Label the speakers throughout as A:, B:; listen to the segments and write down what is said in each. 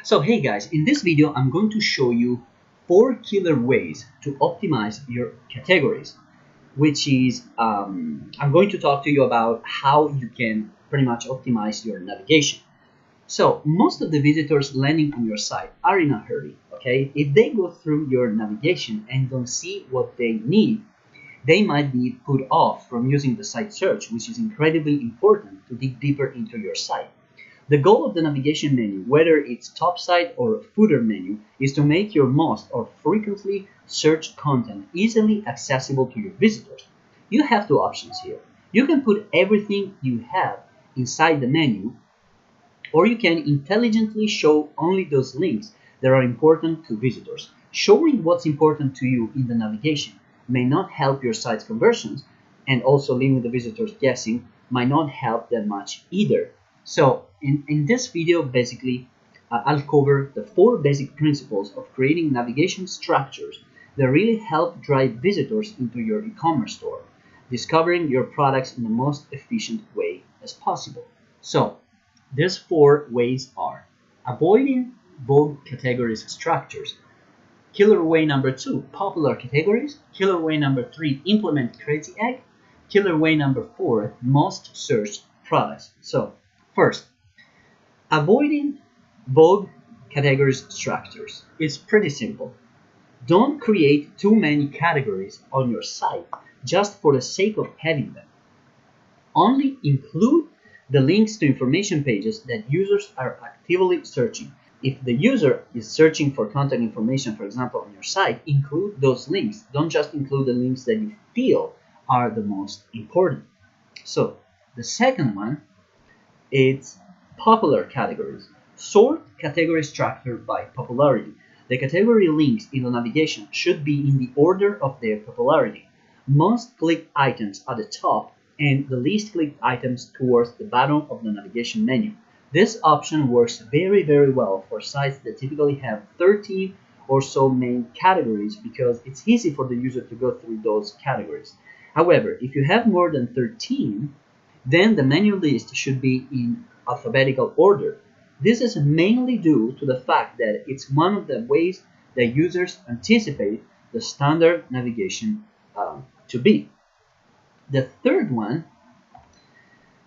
A: So hey guys, in this video I'm going to show you 4 killer ways to optimize your categories, which is I'm going to talk to you about how you can pretty much optimize your navigation. So most of the visitors landing on your site are in a hurry, okay? If they go through your navigation and don't see what they need, they might be put off from using the site search, which is incredibly important to dig deeper into your site. The goal of the navigation menu, whether it's top site or footer menu, is to make your most or frequently searched content easily accessible to your visitors. You have two options here. You can put everything you have inside the menu, or you can intelligently show only those links that are important to visitors. Showing what's important to you in the navigation may not help your site's conversions, and also leaving the visitors guessing might not help that much either. So in this video, basically, I'll cover the 4 basic principles of creating navigation structures that really help drive visitors into your e-commerce store, discovering your products in the most efficient way as possible. So these 4 ways are: avoiding vogue categories structures. Killer way number 2, popular categories. Killer way number 3, implement crazy egg. Killer way number 4, most searched products. So first, avoiding vogue categories structures. It's pretty simple. Don't create too many categories on your site just for the sake of having them. Only include the links to information pages that users are actively searching. If the user is searching for contact information, for example, on your site, include those links. Don't just include the links that you feel are the most important. So the second one, it's popular categories. Sort category structure by popularity. The category links in the navigation should be in the order of their popularity. Most clicked items at the top and the least clicked items towards the bottom of the navigation menu. This option works very well for sites that typically have 13 or so main categories, because it's easy for the user to go through those categories. However, if you have more than 13, then the menu list should be in alphabetical order. This is mainly due to the fact that it's one of the ways that users anticipate the standard navigation to be. The third one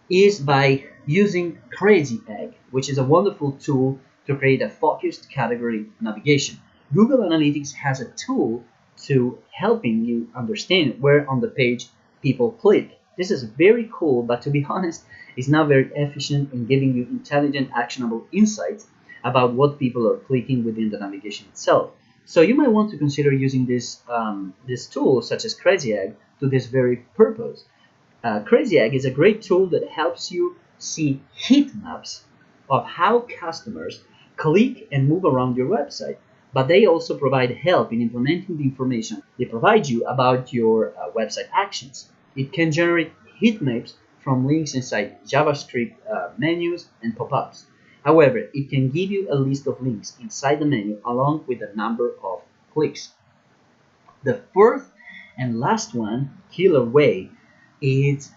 A: is by using Crazy Egg, which is a wonderful tool to create a focused category navigation. Google Analytics has a tool to helping you understand where on the page people click. This is very cool, but to be honest, it's not very efficient in giving you intelligent, actionable insights about what people are clicking within the navigation itself. So you might want to consider using this tool, such as Crazy Egg, to this very purpose. Crazy Egg is a great tool that helps you see heat maps of how customers click and move around your website, but they also provide help in implementing the information they provide you about your website actions. It can generate heat maps from links inside JavaScript menus and pop-ups. However, it can give you a list of links inside the menu along with the number of clicks. The fourth and last one, killer way, is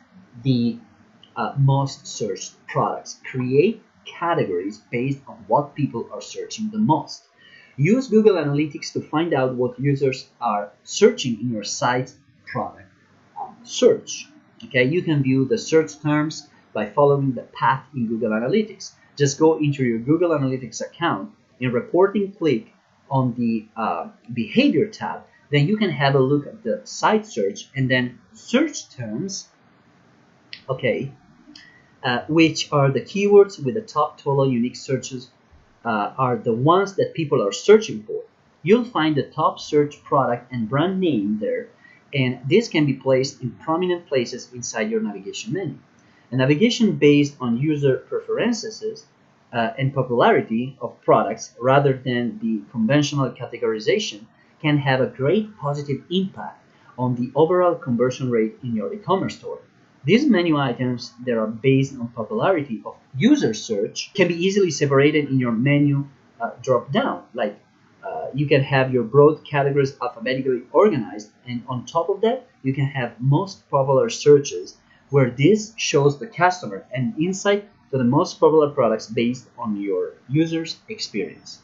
A: the most searched products. Create categories based on what people are searching the most. Use Google Analytics to find out what users are searching in your site's product search. Okay, you can view the search terms by following the path in Google Analytics. Just go into your Google Analytics account and reporting, click on the behavior tab. Then you can have a look at the site search and then search terms, okay, which are the keywords with the top total unique searches are the ones that people are searching for. You'll find the top search product and brand name there, and this can be placed in prominent places inside your navigation menu. A navigation based on user preferences and popularity of products rather than the conventional categorization can have a great positive impact on the overall conversion rate in your e-commerce store. These menu items that are based on popularity of user search can be easily separated in your menu drop down. Like you can have your broad categories alphabetically organized, and on top of that, you can have most popular searches, where this shows the customer an insight to the most popular products based on your user's experience.